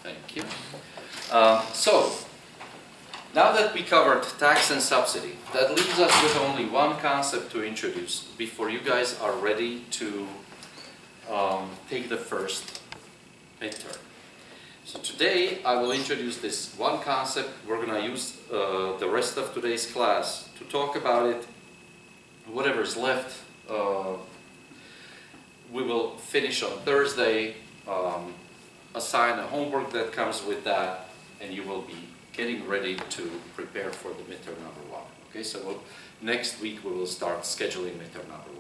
Thank you. So, now that we covered tax and subsidy, that leaves us with only one concept to introduce before you guys are ready to take the first midterm. So today I will introduce this one concept. We're going to use the rest of today's class to talk about it. Whatever's left, we will finish on Thursday, assign a homework that comes with that, and you will be getting ready to prepare for the midterm number 1. Okay, so next week we will start scheduling midterm number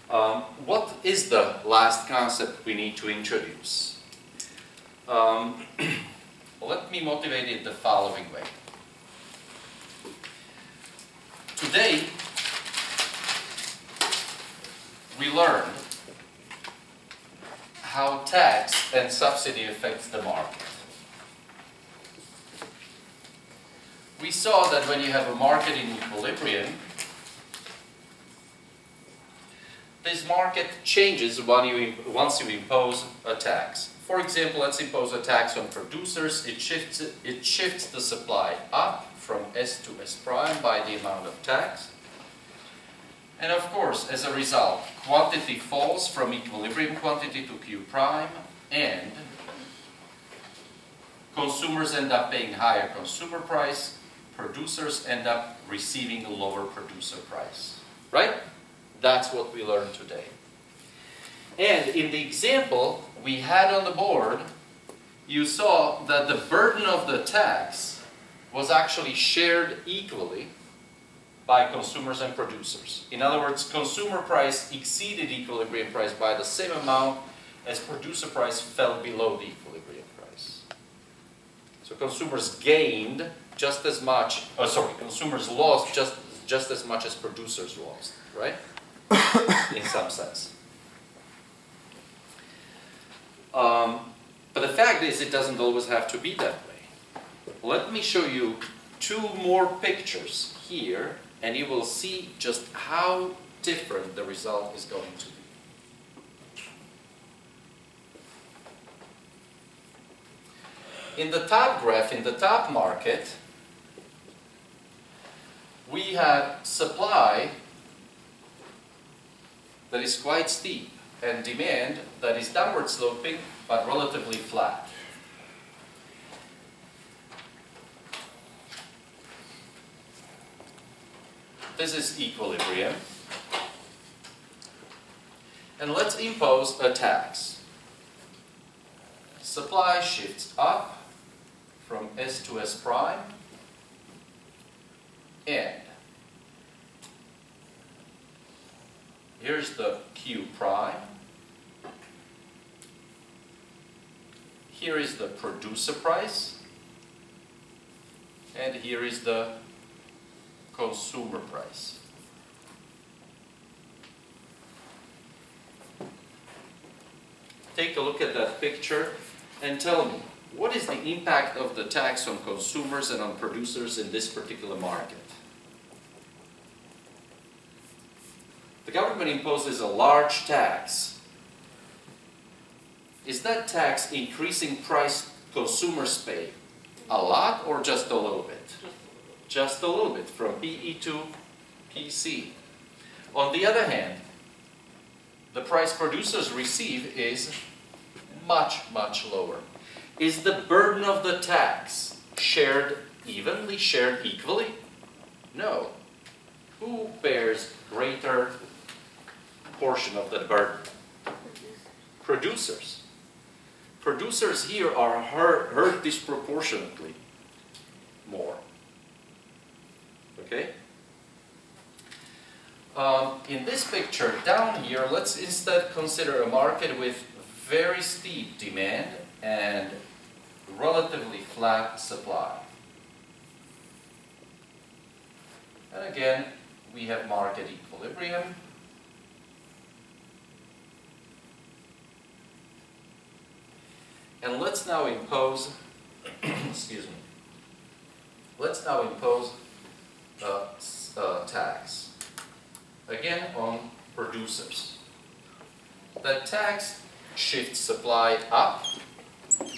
1. What is the last concept we need to introduce? Let me motivate it the following way. Today, we learned how tax and subsidy affects the market. We saw that when you have a market in equilibrium, this market changes once you impose a tax. For example, let's impose a tax on producers. It shifts the supply up from S to S prime by the amount of tax. And of course, as a result, quantity falls from equilibrium quantity to Q prime, and consumers end up paying higher consumer price, producers end up receiving a lower producer price. Right? That's what we learned today. And in the example we had on the board, you saw that the burden of the tax was actually shared equally by consumers and producers. In other words, consumer price exceeded equilibrium price by the same amount as producer price fell below the equilibrium price. So consumers gained just as much, consumers lost just as much as producers lost, right? In some sense. But the fact is, it doesn't always have to be that way. Let me show you 2 more pictures here, and you will see just how different the result is going to be. In the top graph, in the top market, we have supply that is quite steep and demand that is downward sloping but relatively flat. This is equilibrium. And let's impose a tax. Supply shifts up from S to S prime, and here's the Q prime. Here is the producer price, and here is the consumer price. Take a look at that picture and tell me, what is the impact of the tax on consumers and on producers in this particular market? The government imposes a large tax. Is that tax increasing price consumers pay a lot or just a little bit? Just a little bit, from PE to PC. On the other hand, the price producers receive is much, much lower. Is the burden of the tax shared evenly, shared equally? No. Who bears greater portion of the burden? Producers. Producers here are hurt disproportionately more. Okay? In this picture down here, let's instead consider a market with very steep demand and relatively flat supply. And again, we have market equilibrium. And let's now impose, excuse me, let's now impose a tax, again on producers. That tax shifts supply up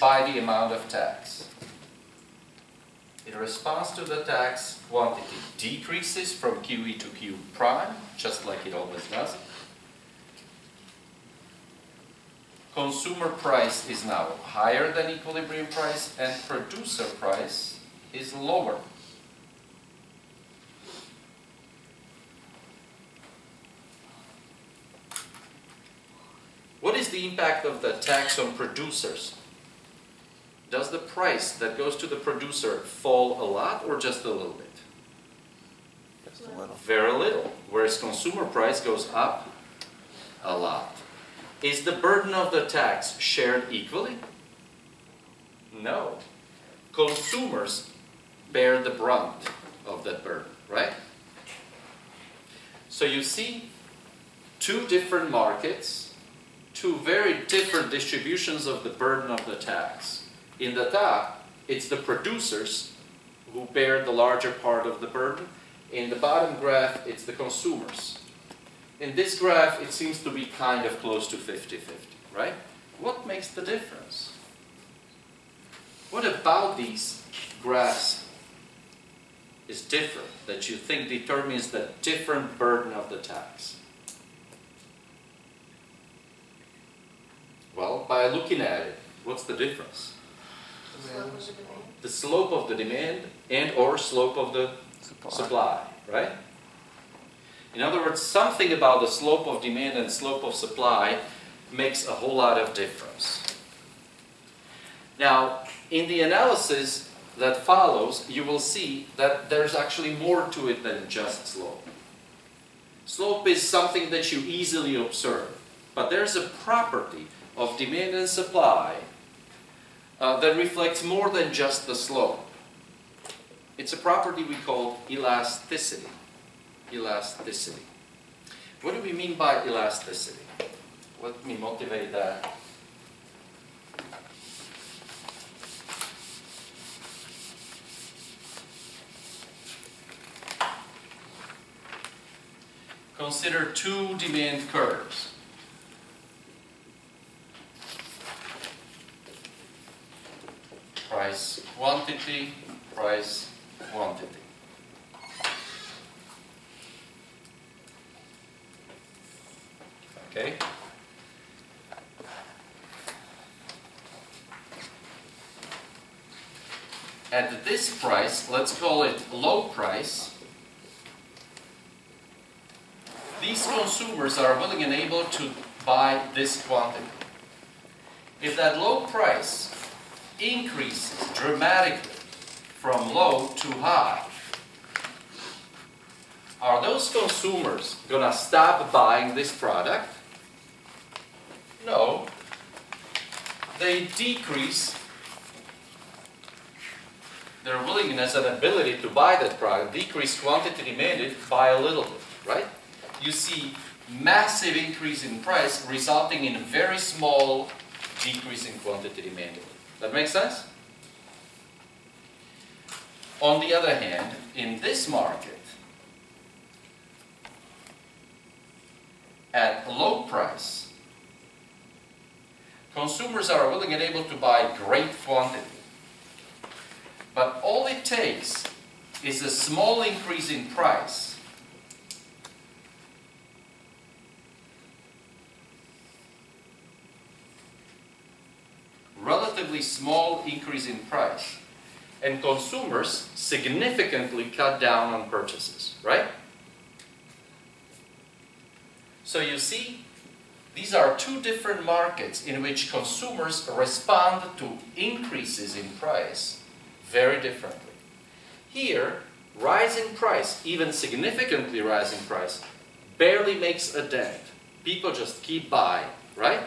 by the amount of tax. In response to the tax, quantity decreases from QE to Q prime, just like it always does. Consumer price is now higher than equilibrium price, and producer price is lower. What is the impact of the tax on producers? Does the price that goes to the producer fall a lot or just a little bit? Just a little. Very little, whereas consumer price goes up a lot. Is the burden of the tax shared equally? No. Consumers bear the brunt of that burden, right? So you see two different markets, two very different distributions of the burden of the tax. In the top, it's the producers who bear the larger part of the burden. In the bottom graph, it's the consumers. In this graph, it seems to be kind of close to 50-50, right? What makes the difference? What about these graphs is different that you think determines the different burden of the tax? Well, by looking at it, what's the difference? The slope of the demand and or slope of the supply, right? In other words, something about the slope of demand and slope of supply makes a whole lot of difference. Now, in the analysis that follows, you will see that there's actually more to it than just slope. Slope is something that you easily observe, but there's a property of demand and supply that reflects more than just the slope. It's a property we call elasticity. Elasticity. What do we mean by elasticity? Let me motivate that. Consider two demand curves. Price quantity, price quantity. Okay? At this price, let's call it low price, these consumers are willing and able to buy this quantity. If that low price increases dramatically from low to high, are those consumers going to stop buying this product? No. They decrease their willingness and ability to buy that product, decrease quantity demanded by a little bit, right? You see massive increase in price resulting in a very small decrease in quantity demanded. That makes sense? On the other hand, in this market, at low price, consumers are willing and able to buy great quantity. But all it takes is a small increase in price relatively small increase in price, and consumers significantly cut down on purchases, right? So you see, these are two different markets in which consumers respond to increases in price very differently. Here, rising price, even significantly rising price, barely makes a dent. People just keep buying, right?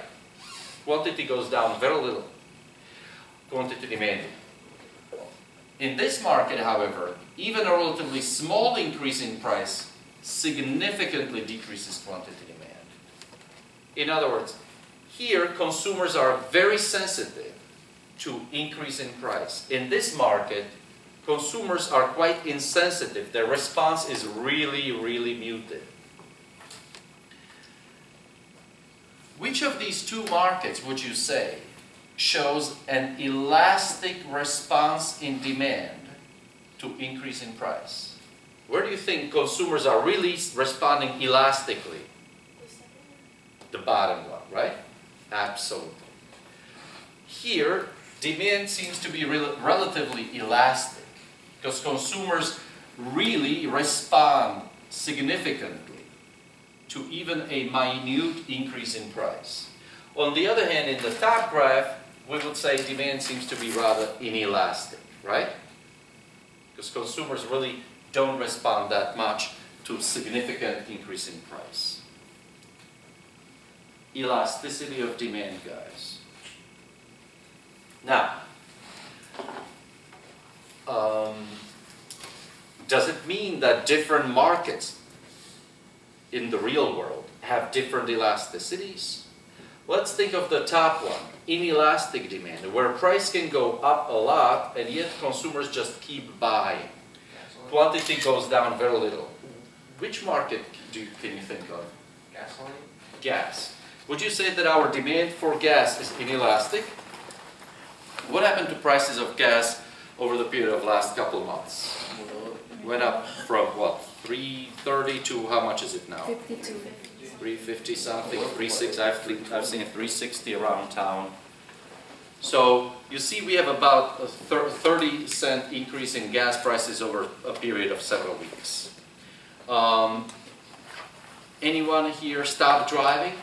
Quantity goes down very little. Quantity demanded. In this market, however, even a relatively small increase in price significantly decreases quantity demand. In other words, here consumers are very sensitive to increase in price. In this market, consumers are quite insensitive. Their response is really, really muted. Which of these two markets would you say shows an elastic response in demand to increase in price. Where do you think consumers are really responding elastically? The bottom one, right? Absolutely. Here, demand seems to be relatively elastic because consumers really respond significantly to even a minute increase in price. On the other hand, in the top graph, we would say demand seems to be rather inelastic, right? Because consumers really don't respond that much to significant increase in price. Elasticity of demand, guys. Now, does it mean that different markets in the real world have different elasticities? Let's think of the top one, inelastic demand, where price can go up a lot and yet consumers just keep buying. Quantity goes down very little. Which market can you think of? Gasoline? Gas. Would you say that our demand for gas is inelastic? What happened to prices of gas over the period of last couple of months? Went up from what, 330 to how much is it now? 52. 350 something, 36. I've seen 360 around town. So you see we have about a 30-cent increase in gas prices over a period of several weeks. Anyone here stop driving?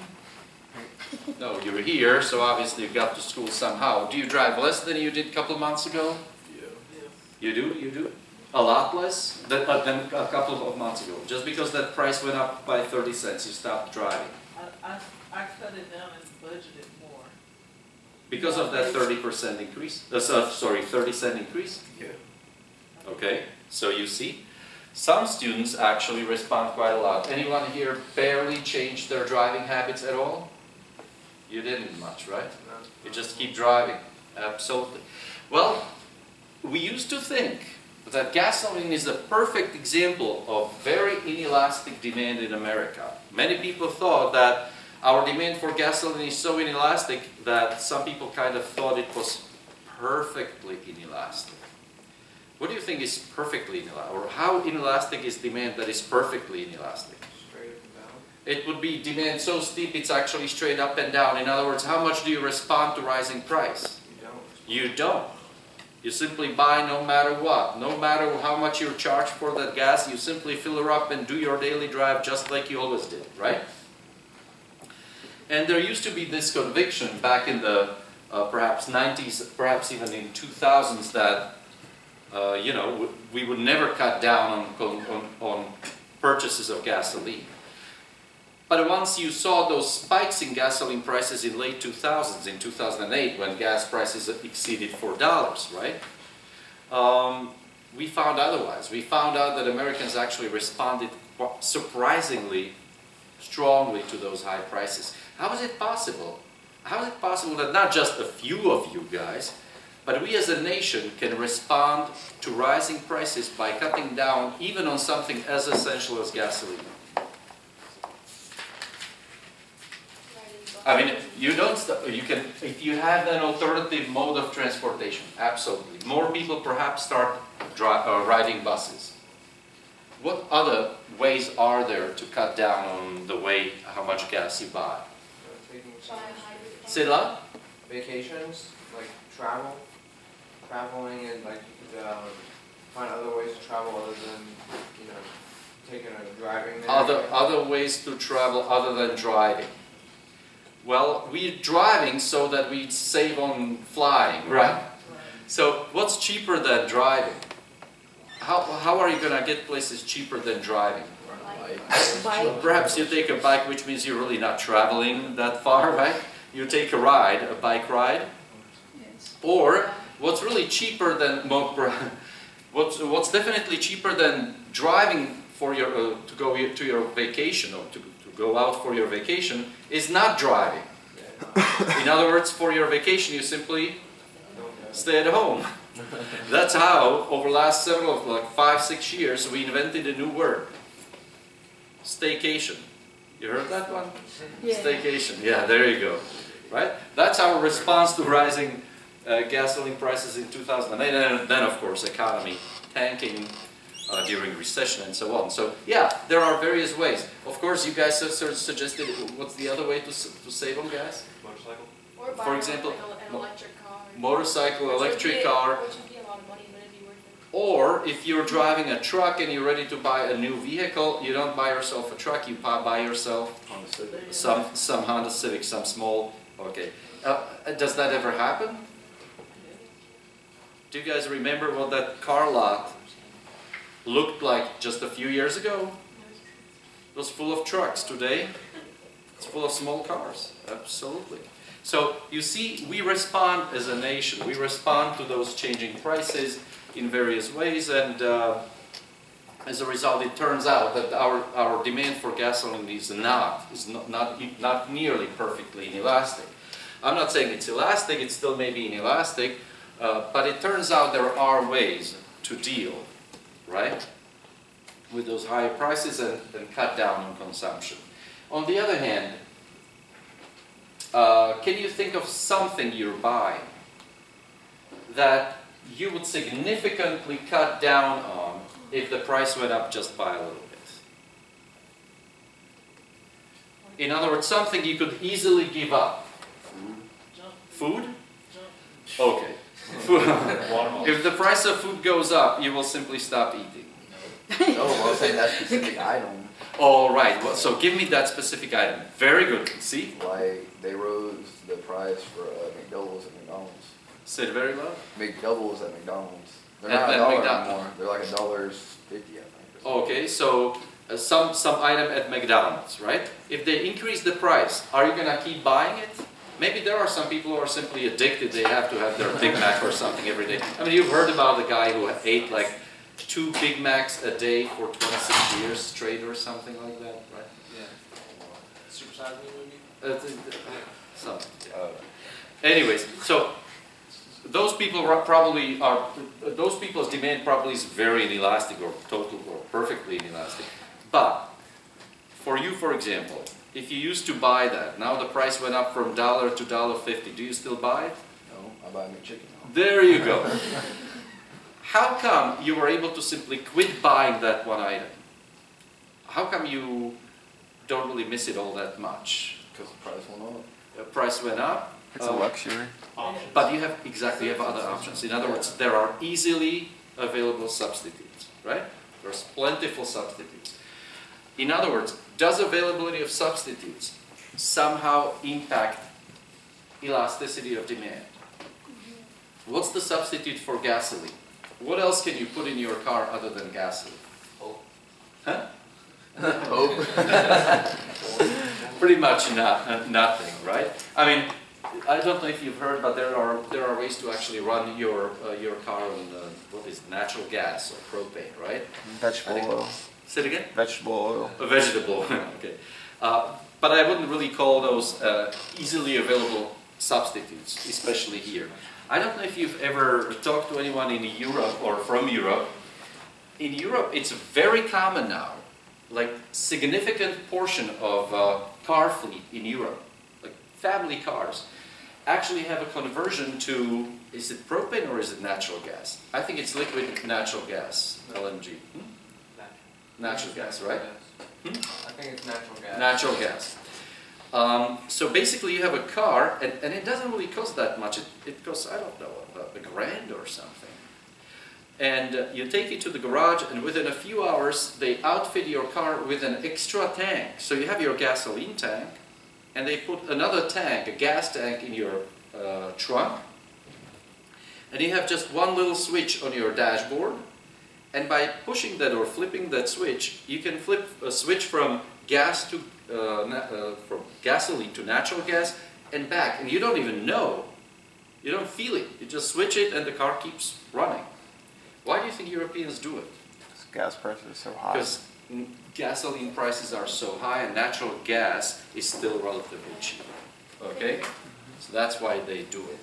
No, you're here, so obviously you got to school somehow. Do you drive less than you did a couple of months ago? Yeah. You do? You do? A lot less than a couple of months ago. Just because that price went up by 30 cents, you stopped driving. I cut it down and budgeted more. Because of that 30% increase? Sorry, 30-cent increase? Yeah. Okay, so you see, some students actually respond quite a lot. Anyone here barely changed their driving habits at all? You didn't much, right? No. You just keep driving. Absolutely. Well, we used to think that gasoline is the perfect example of very inelastic demand in America. Many people thought that our demand for gasoline is so inelastic that some people kind of thought it was perfectly inelastic. What do you think is perfectly inelastic? Or how inelastic is demand that is perfectly inelastic? Straight up and down. It would be demand so steep it's actually straight up and down. In other words, how much do you respond to rising price? You don't. You don't. You simply buy no matter what. No matter how much you're charged for that gas, you simply fill her up and do your daily drive just like you always did, right? And there used to be this conviction back in the perhaps 90s, perhaps even in 2000s that you know, we would never cut down on purchases of gasoline. But once you saw those spikes in gasoline prices in late 2000s, in 2008, when gas prices exceeded $4, right? We found otherwise. We found out that Americans actually responded surprisingly strongly to those high prices. How is it possible? How is it possible that not just a few of you guys, but we as a nation can respond to rising prices by cutting down even on something as essential as gasoline? I mean, you don't stop, you can, if you have an alternative mode of transportation, absolutely. More people perhaps start riding buses. What other ways are there to cut down on the way, how much gas you buy? Taking Sila? vacations, like traveling, and like you could find other ways to travel other than, you know, taking a driving there. Other ways to travel other than driving. Well, we're driving so that we save on flying, right? So what's cheaper than driving? How are you going to get places cheaper than driving? Bike. Perhaps you take a bike, which means you're really not traveling that far, right? You take a ride, a bike ride. Yes. Or what's really cheaper than what's definitely cheaper than driving for your to go to your vacation or to go out for your vacation is not driving. In other words, for your vacation you simply stay at home. That's how over the last several, like 5-6 years, we invented a new word. Staycation. You heard that one? Yeah. Staycation. Yeah, there you go. right? That's our response to rising gasoline prices in 2008, and then of course economy tanking during recession and so on. So yeah, there are various ways. Of course, you guys have sort of suggested, what's the other way to save on gas? Motorcycle? Or buy For example, an electric car. Motorcycle, electric car. Which would be a lot of money, but it'd be worth it. Or if you're driving a truck and you're ready to buy a new vehicle, you don't buy yourself a truck, you buy yourself some Honda Civic, some small. Okay. Does that ever happen? Do you guys remember what that car lot looked like just a few years ago? It was full of trucks. Today, it's full of small cars. Absolutely. So you see, we respond as a nation. We respond to those changing prices in various ways, and as a result, it turns out that our demand for gasoline is not nearly perfectly inelastic. I'm not saying it's elastic; it still may be inelastic, but it turns out there are ways to deal, right, with those high prices and cut down on consumption. On the other hand, can you think of something you're buying that you would significantly cut down on if the price went up just by a little bit? In other words, something you could easily give up. Food? Okay. If the price of food goes up, you will simply stop eating. No, I'm saying that specific item. All right. Well, so give me that specific item. Very good. See? Like, they rose the price for McDoubles at McDonald's. Say it very loud. McDoubles at McDonald's. They're At not $1 McDonald's. anymore. They're like $1.50, I think. Okay, so some item at McDonald's, right? If they increase the price, are you gonna keep buying it? Maybe there are some people who are simply addicted. They have to have their Big Mac or something every day. I mean, you've heard about the guy who ate like 2 Big Macs a day for 26 years straight or something like that, right? Yeah. Super Size Me movie? Something. Anyways, so those people probably are. Those people's demand probably is very inelastic or total or perfectly inelastic. But for you, for example, if you used to buy that, now the price went up from $1 to $1.50. Do you still buy it? No, I buy McChicken now. There you go. How come you were able to simply quit buying that one item? How come you don't really miss it all that much? Because the price went up. The price went up. It's a luxury. But you have other options. In other words, there are easily available substitutes, right? There's plentiful substitutes. In other words, does availability of substitutes somehow impact elasticity of demand? What's the substitute for gasoline? What else can you put in your car other than gasoline? Hope. Huh? Hope. Pretty much nothing, right? I mean, I don't know if you've heard, but there are ways to actually run your car on what is natural gas or propane, right? Vegetable oil. Say it again. Vegetable oil. A vegetable oil. Okay, but I wouldn't really call those easily available substitutes, especially here. I don't know if you've ever talked to anyone in Europe or from Europe. In Europe, it's very common now. Like significant portion of car fleet in Europe, like family cars, actually have a conversion to, is it propane or is it natural gas? I think it's liquid natural gas, LNG. Natural gas, right? I think it's natural gas. Natural gas. So basically you have a car, and it doesn't really cost that much. It costs, I don't know, $1,000 or something. And you take it to the garage, and within a few hours, they outfit your car with an extra tank. So you have your gasoline tank, and they put another tank, a gas tank, in your trunk. And you have just one little switch on your dashboard. And by pushing that or flipping that switch, you can flip a switch from gas to from gasoline to natural gas and back. And you don't even know. You don't feel it. You just switch it, and the car keeps running. Why do you think Europeans do it? Because gas prices are so high. Because gasoline prices are so high and natural gas is still relatively cheap. Okay? So that's why they do it.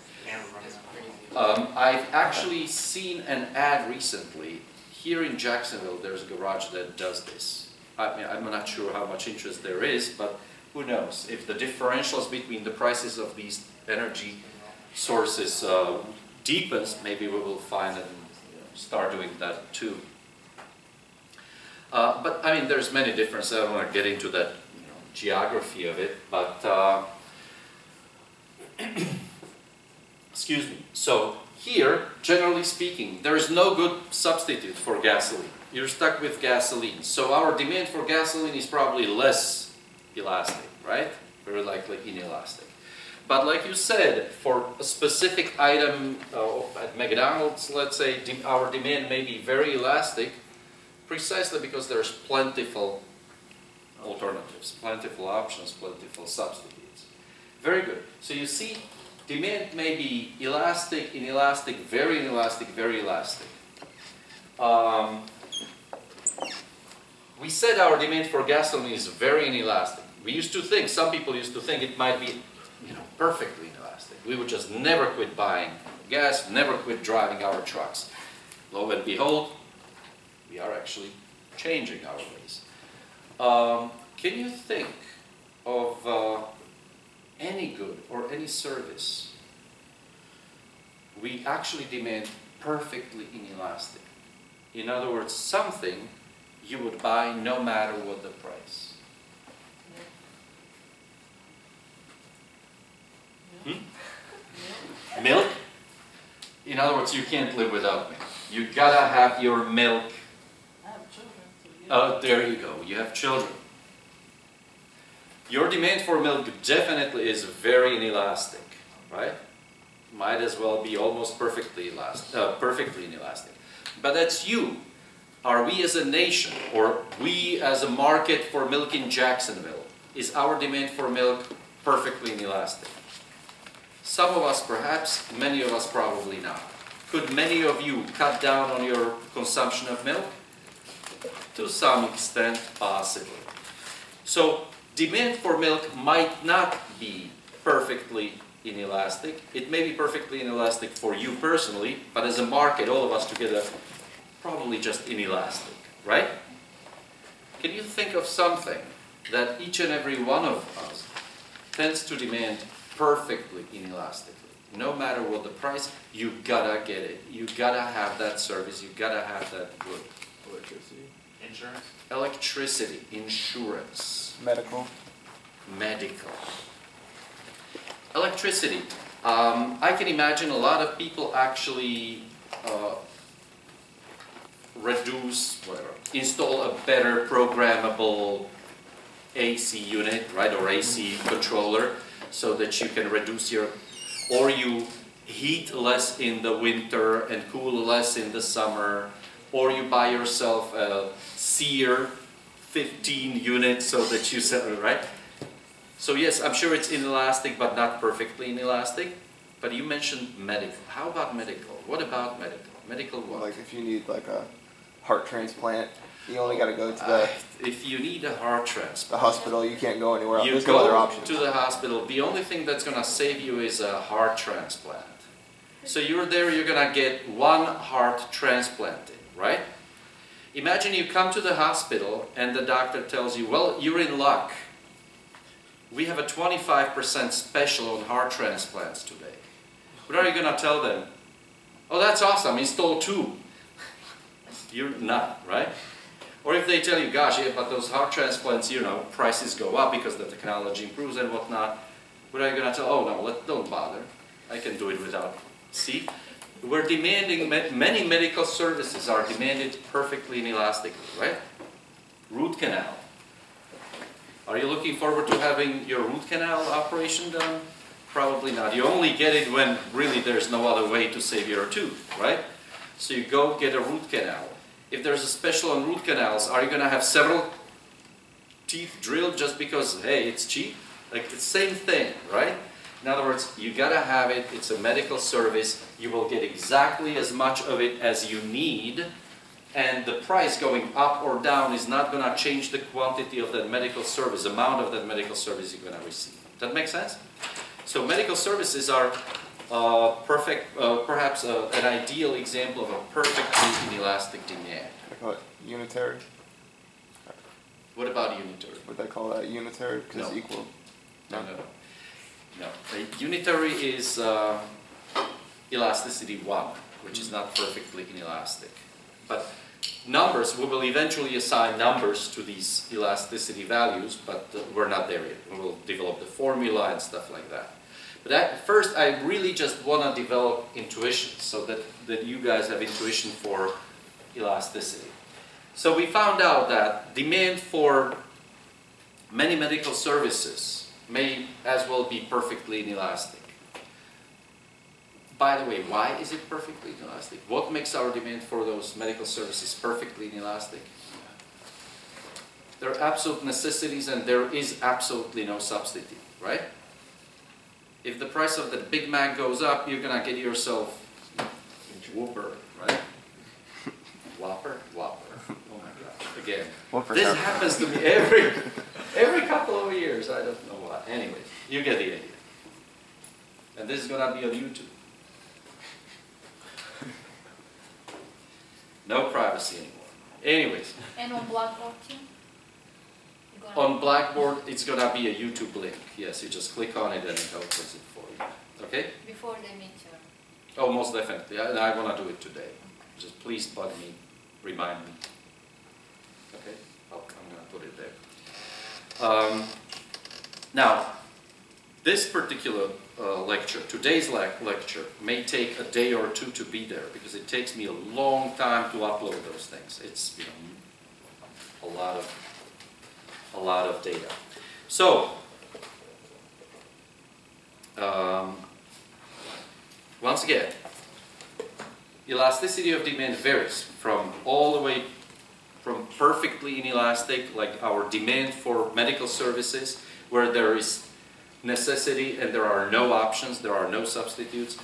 I've actually seen an ad recently. Here in Jacksonville, there's a garage that does this. I mean, I'm not sure how much interest there is, but Who knows? If the differentials between the prices of these energy sources deepens, maybe we will find and start doing that too. But I mean, there's many differences. I don't want to get into that geography of it, but excuse me. So here, generally speaking, there is no good substitute for gasoline. You're stuck with gasoline. So our demand for gasoline is probably less elastic, right? Very likely inelastic. But like you said, for a specific item at McDonald's, let's say, our demand may be very elastic, precisely because there's plentiful alternatives, plentiful options, plentiful substitutes. Very good. So you see, demand may be elastic, inelastic, very inelastic, very elastic. We said our demand for gasoline is very inelastic. We used to think, some people used to think it might be, perfectly inelastic. We would just never quit buying gas, never quit driving our trucks. Lo and behold, we are actually changing our ways. Can you think of any good or any service we actually demand perfectly inelastic? In other words, something you would buy no matter what the price. Milk? In other words, you can't live without milk. You gotta have your milk. I have children, so yeah. Oh, there you go. You have children. Your demand for milk definitely is very inelastic, right? Might as well be almost perfectly inelastic. But that's you. Are we as a nation, or we as a market for milk in Jacksonville, is our demand for milk perfectly inelastic? Some of us perhaps, many of us probably not. Could many of you cut down on your consumption of milk? To some extent, possibly. So, demand for milk might not be perfectly inelastic. It may be perfectly inelastic for you personally, but as a market, all of us together, probably just inelastic, right? Can you think of something that each and every one of us tends to demand perfectly inelastically? No matter what the price, you gotta get it. You gotta have that service. You gotta have that good. Electricity. Insurance. Electricity, insurance, Medical. medical. Electricity. I can imagine a lot of people actually install a better programmable AC unit, right, or AC controller, so that you can reduce or you heat less in the winter and cool less in the summer, or you buy yourself a Sear 15 unit so that you sell it, right? So yes, I'm sure it's inelastic, but not perfectly inelastic. But you mentioned medical. How about medical? What about medical? Medical what? Like if you need like a heart transplant, you only got to go to the if you need a heart transplant, hospital. You can't go anywhere else. you There's no other go options. to the hospital. The only thing that's going to save you is a heart transplant. So you're there, you're going to get one heart transplanted, right? Imagine you come to the hospital and the doctor tells you, well, you're in luck. We have a 25% special on heart transplants today. What are you going to tell them? Oh, that's awesome, install 2. You're not, right? Or if they tell you, gosh, yeah, but those heart transplants, prices go up because the technology improves and whatnot. What are you going to tell? Oh, no, don't bother. I can do it without. See? We're demanding, many medical services are demanded perfectly inelastically, right? Root canal. Are you looking forward to having your root canal operation done? Probably not. You only get it when really there's no other way to save your tooth, right? So you go get a root canal. If there's a special on root canals, are you going to have several teeth drilled just because, hey, it's cheap? Like, it's the same thing, right? In other words, you got to have it. It's a medical service. You will get exactly as much of it as you need. And the price going up or down is not going to change the quantity of that medical service, amount of that medical service you're going to receive. Does that make sense? So medical services are perhaps an ideal example of a perfectly inelastic demand. I call it unitary. What about unitary? Would they call that unitary because No. equal? No. The unitary is elasticity 1, which is not perfectly inelastic. But numbers, we will eventually assign numbers to these elasticity values, but we're not there yet. We will develop the formula and stuff like that. But first, I really just want to develop intuition so that you guys have intuition for elasticity. So we found out that demand for many medical services may as well be perfectly inelastic. By the way, why is it perfectly inelastic? What makes our demand for those medical services perfectly inelastic? There are absolute necessities and there is absolutely no substitute, right? If the price of the Big Mac goes up, you're gonna get yourself Whopper, right? Whopper? Whopper. Oh my gosh, again. This happens to me every couple of years, I don't know why. Anyways, you get the idea. And this is gonna be on YouTube. No privacy anymore. Anyways. And on Blackboard too? On Blackboard, it's gonna be a YouTube link. Yes, you just click on it and it opens it for you. Okay? Before the midterm. Oh, most definitely. I wanna do it today. Just please bug me, remind me. Okay? I'm gonna put it there. Now, this particular lecture, today's lecture, may take a day or two to be there because it takes me a long time to upload those things. It's, you know, a lot of data. So, once again, elasticity of demand varies from all the way from perfectly inelastic, like our demand for medical services, where there is necessity and there are no options, there are no substitutes,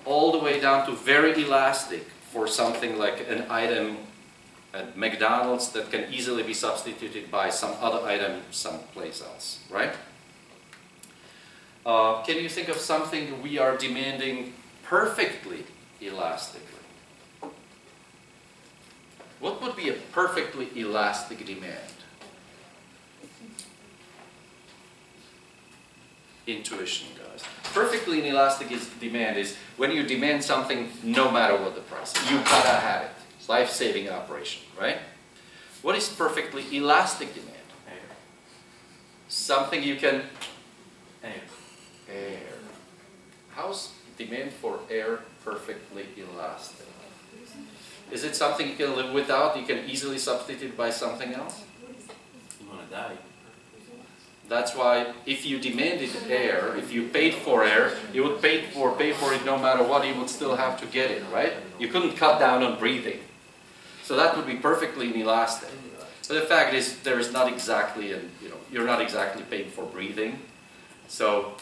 all the way down to very elastic for something like an item at McDonald's that can easily be substituted by some other item someplace else, right? Can you think of something we are demanding perfectly elastically? What would be a perfectly elastic demand? Intuition, guys. Perfectly inelastic demand is when you demand something no matter what the price is. You gotta have it. It's a life-saving operation, right? What is perfectly elastic demand? Air. Something you can... Air. How's demand for air perfectly elastic? Is it something you can live without, you can easily substitute by something else? You wanna die? That's why if you demanded air, if you paid for air, you would pay for it no matter what, you would still have to get it, right? You couldn't cut down on breathing. So that would be perfectly inelastic. But the fact is, there is not exactly, you're not exactly paying for breathing. So,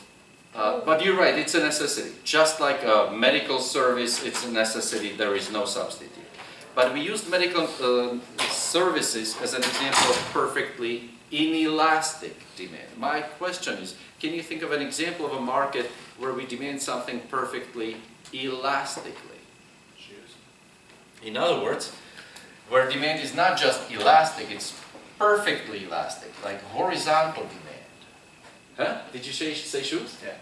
but you're right, it's a necessity. Just like a medical service, it's a necessity, there is no substitute. But we used medical services as an example of perfectly inelastic demand. My question is, can you think of an example of a market where we demand something perfectly elastically? Shoes. In other words, where demand is not just elastic, it's perfectly elastic, like horizontal demand. Huh? Did you say shoes? Yeah.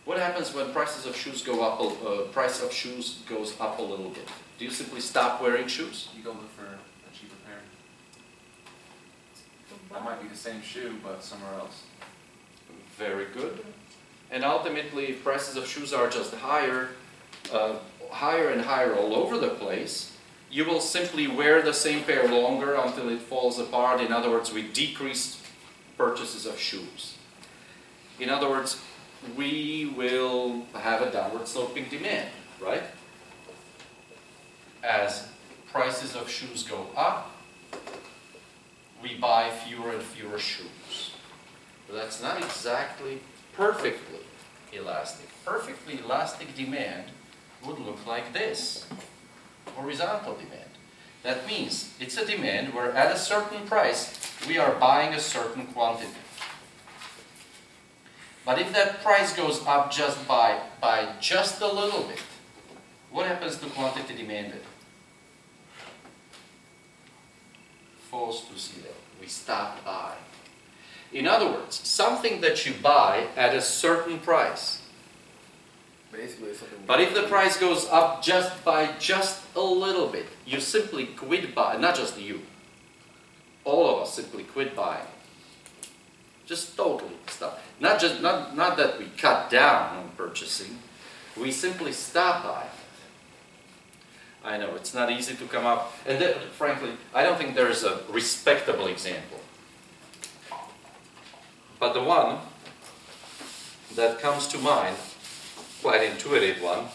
What happens when prices of shoes go up? Price of shoes goes up a little bit. Do you simply stop wearing shoes? You go look for a cheaper pair. That might be the same shoe, but somewhere else. Very good. And ultimately, if prices of shoes are just higher and higher all over the place, you will simply wear the same pair longer until it falls apart. In other words, we decrease purchases of shoes. In other words, we will have a downward sloping demand, right? As prices of shoes go up, we buy fewer and fewer shoes. But that's not exactly perfectly elastic. Perfectly elastic demand would look like this. Horizontal demand. That means it's a demand where at a certain price we are buying a certain quantity. But if that price goes up just by just a little bit, what happens to quantity demanded? falls to zero. We stop buying. In other words, something that you buy at a certain price. Basically something. But if the price goes up by just a little bit, you simply quit buying. Not just you. All of us simply quit buying. Just totally stop. Not that we cut down on purchasing. We simply stop buying. I know, it's not easy to come up. And then, frankly, I don't think there's a respectable example. But the one that comes to mind, quite intuitive one,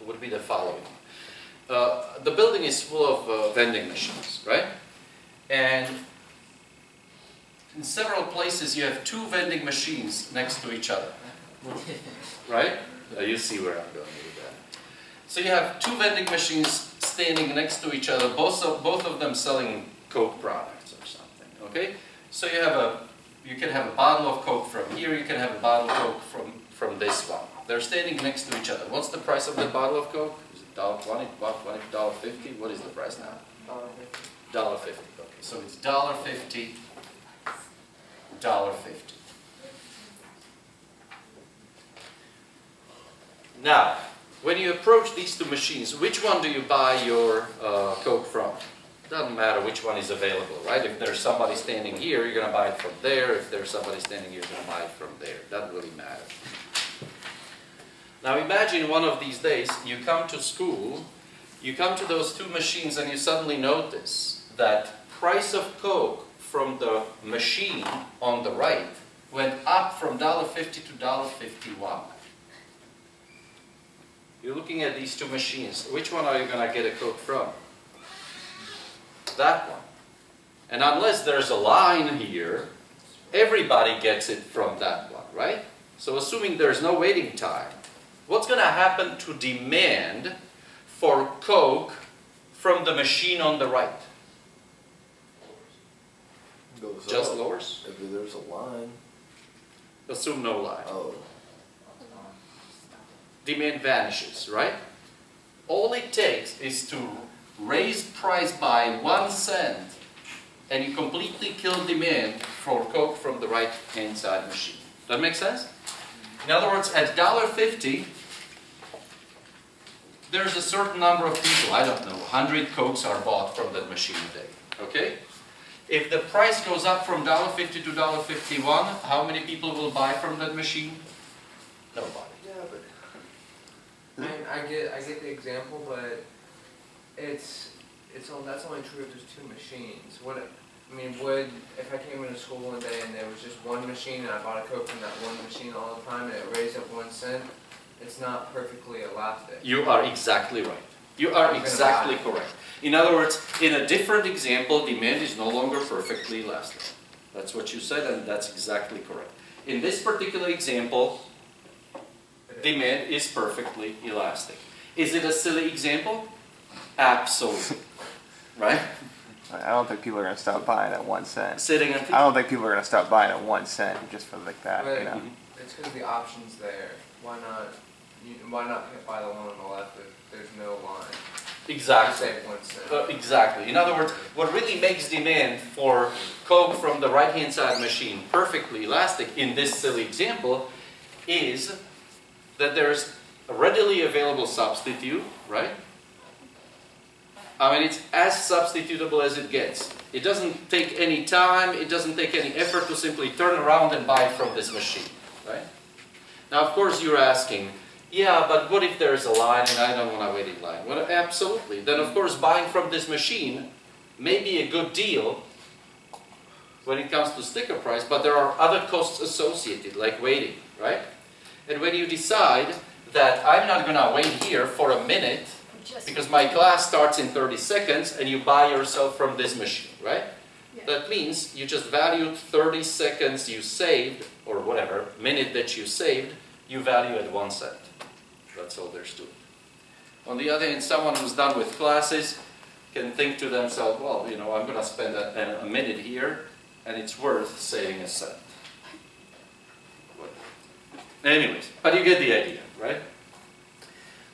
would be the following. The building is full of vending machines, right? And in several places you have two vending machines next to each other, right? You see where I'm going with that. So you have two vending machines standing next to each other, both of them selling Coke products or something, okay? So you can have a bottle of Coke from here, you can have a bottle of Coke from this one. They're standing next to each other. What's the price of the bottle of Coke? Is it $1.20, $1.20, $1.50? What is the price now? $1.50. $1.50. Okay, so it's $1.50, $1.50. Now, when you approach these two machines, which one do you buy your Coke from? Doesn't matter which one is available, right? If there's somebody standing here, you're going to buy it from there. If there's somebody standing here, you're going to buy it from there. Doesn't really matter. Now imagine one of these days, you come to school, you come to those two machines and you suddenly notice that price of Coke from the machine on the right went up from $1.50 to $1.51. You're looking at these two machines. Which one are you going to get a Coke from? That one. And unless there's a line here, everybody gets it from that one, right? So assuming there's no waiting time, what's going to happen to demand for Coke from the machine on the right? Goes Just up. lowers? If there's a line. Assume no line. Oh. Demand vanishes, right? All it takes is to raise price by 1 cent and you completely kill demand for Coke from the right-hand side machine. That make sense? In other words, at $1.50, there's a certain number of people, I don't know, 100 Cokes are bought from that machine a day, okay? If the price goes up from $1.50 to $1.51, how many people will buy from that machine? Nobody. Yeah, but I mean, I get the example, but that's only true if there's two machines. If I came into school one day and there was just one machine and I bought a Coke from that one machine all the time and it raised up 1 cent, it's not perfectly elastic. You are exactly right. You are exactly correct. In other words, in a different example, demand is no longer perfectly elastic. That's what you said, and that's exactly correct. In this particular example, demand is perfectly elastic. Is it a silly example? Absolutely. Right? I don't think people are going to stop buying at 1 cent. Sitting on I don't think people are going to stop buying at 1 cent just for like that, But you know. it's because the option's there. Why not buy the one on the left if there's no line? Exactly. Save 1 cent. Exactly. In other words, what really makes demand for Coke from the right-hand side machine perfectly elastic in this silly example is that there's a readily available substitute, right? I mean, it's as substitutable as it gets. It doesn't take any time, it doesn't take any effort to simply turn around and buy from this machine, right? Now, of course, you're asking, yeah, but what if there's a line and I don't want to wait in line? Well, absolutely. Then, of course, buying from this machine may be a good deal when it comes to sticker price, but there are other costs associated, like waiting, right? And when you decide that I'm not going to wait here for a minute, because my class starts in 30 seconds and you buy yourself from this machine, right? Yeah. That means you just valued 30 seconds you saved, or whatever, minute that you saved, you value at 1 cent. That's all there's to it. On the other hand, someone who's done with classes can think to themselves, well, you know, I'm going to spend a minute here and it's worth saving a cent. Anyways, but you get the idea, right?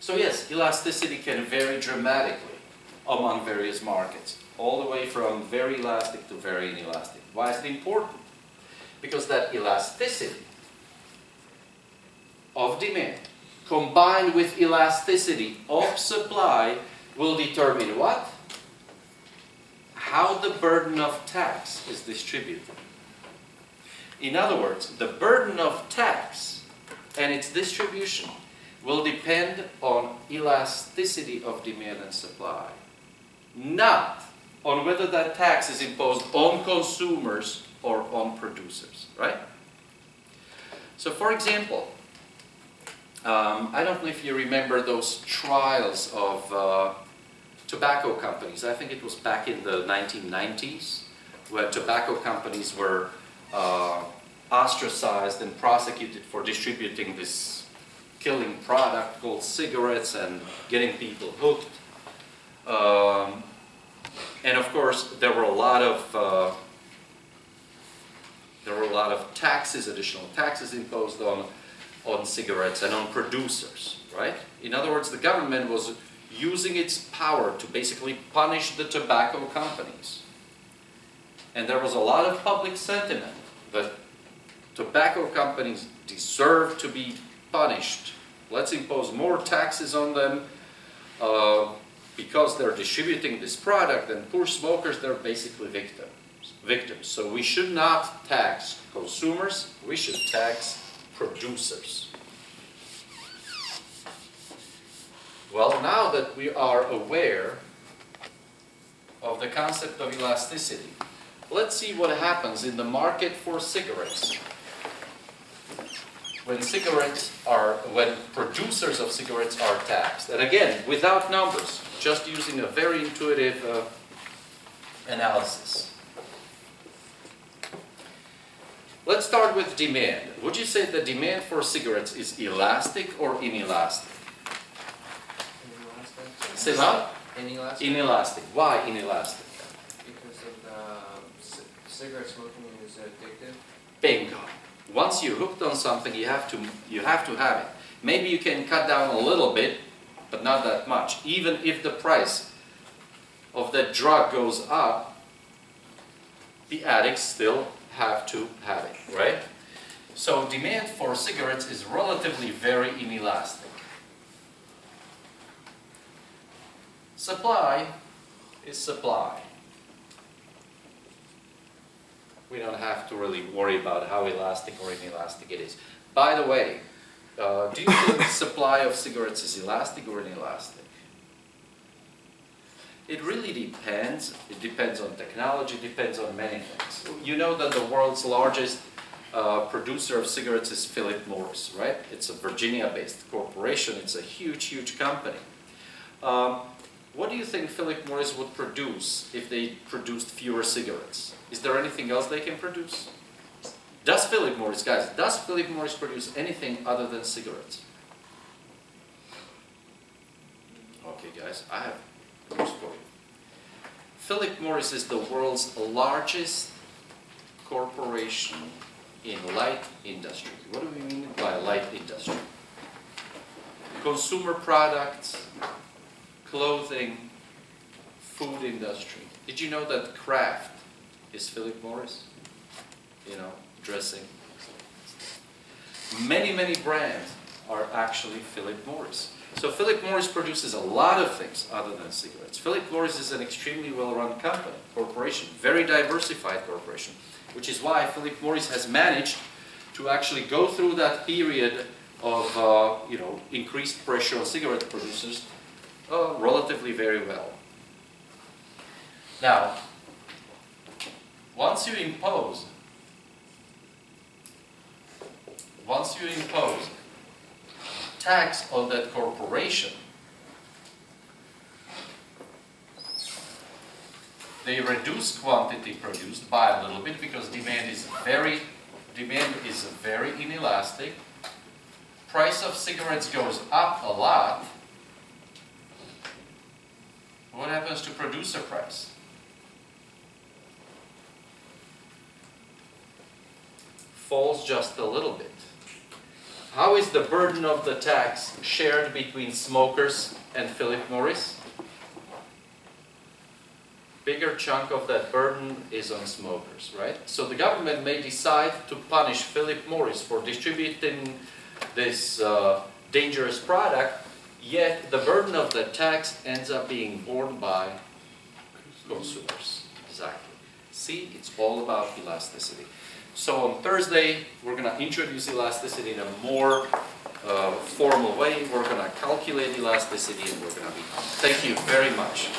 So yes, elasticity can vary dramatically among various markets. all the way from very elastic to very inelastic. Why is it important? Because that elasticity of demand combined with elasticity of supply will determine what? How the burden of tax is distributed. In other words, the burden of tax and its distribution will depend on elasticity of demand and supply, not on whether that tax is imposed on consumers or on producers, right? So for example, I don't know if you remember those trials of tobacco companies. I think it was back in the 1990s, where tobacco companies were ostracized and prosecuted for distributing this killing product called cigarettes and getting people hooked. And of course, there were a lot of taxes, additional taxes imposed on cigarettes and on producers, right? In other words, the government was using its power to basically punish the tobacco companies. And there was a lot of public sentiment that tobacco companies deserve to be punished. Let's impose more taxes on them because they're distributing this product, and poor smokers, they're basically victims. So we should not tax consumers, we should tax producers. Well, now that we are aware of the concept of elasticity, let's see what happens in the market for cigarettes. When producers of cigarettes are taxed. And again, without numbers, just using a very intuitive analysis. Let's start with demand. Would you say the demand for cigarettes is elastic or inelastic? Inelastic. Say what? Inelastic. Inelastic. Why inelastic? Because of the cigarette smoking is addictive. Bingo. Once you're hooked on something, you have to have it. Maybe you can cut down a little bit, but not that much. Even if the price of that drug goes up, the addicts still have to have it, right? So demand for cigarettes is relatively very inelastic. Supply is supply. We don't have to really worry about how elastic or inelastic it is. By the way, do you think supply of cigarettes is elastic or inelastic? It really depends. It depends on technology, depends on many things. You know that the world's largest producer of cigarettes is Philip Morris, right? It's a Virginia-based corporation. It's a huge, huge company. What do you think Philip Morris would produce if they produced fewer cigarettes? Is there anything else they can produce? Does Philip Morris produce anything other than cigarettes? Okay, guys, I have news for you. Philip Morris is the world's largest corporation in light industry. What do we mean by light industry? Consumer products, clothing, food industry. Did you know that Kraft is Philip Morris? You know, dressing. Many, many brands are actually Philip Morris. So Philip Morris produces a lot of things other than cigarettes. Philip Morris is an extremely well-run company, corporation, very diversified corporation, which is why Philip Morris has managed to actually go through that period of increased pressure on cigarette producers relatively very well. Now, once you impose tax on that corporation, they reduce quantity produced by a little bit because demand is very inelastic. Price of cigarettes goes up a lot. What happens to producer price? Falls just a little bit. How is the burden of the tax shared between smokers and Philip Morris? bigger chunk of that burden is on smokers, right? So the government may decide to punish Philip Morris for distributing this dangerous product, yet the burden of the tax ends up being borne by consumers. Exactly. See, it's all about elasticity. So on Thursday, we're going to introduce elasticity in a more formal way. We're going to calculate elasticity, and we're going to be done. Thank you very much.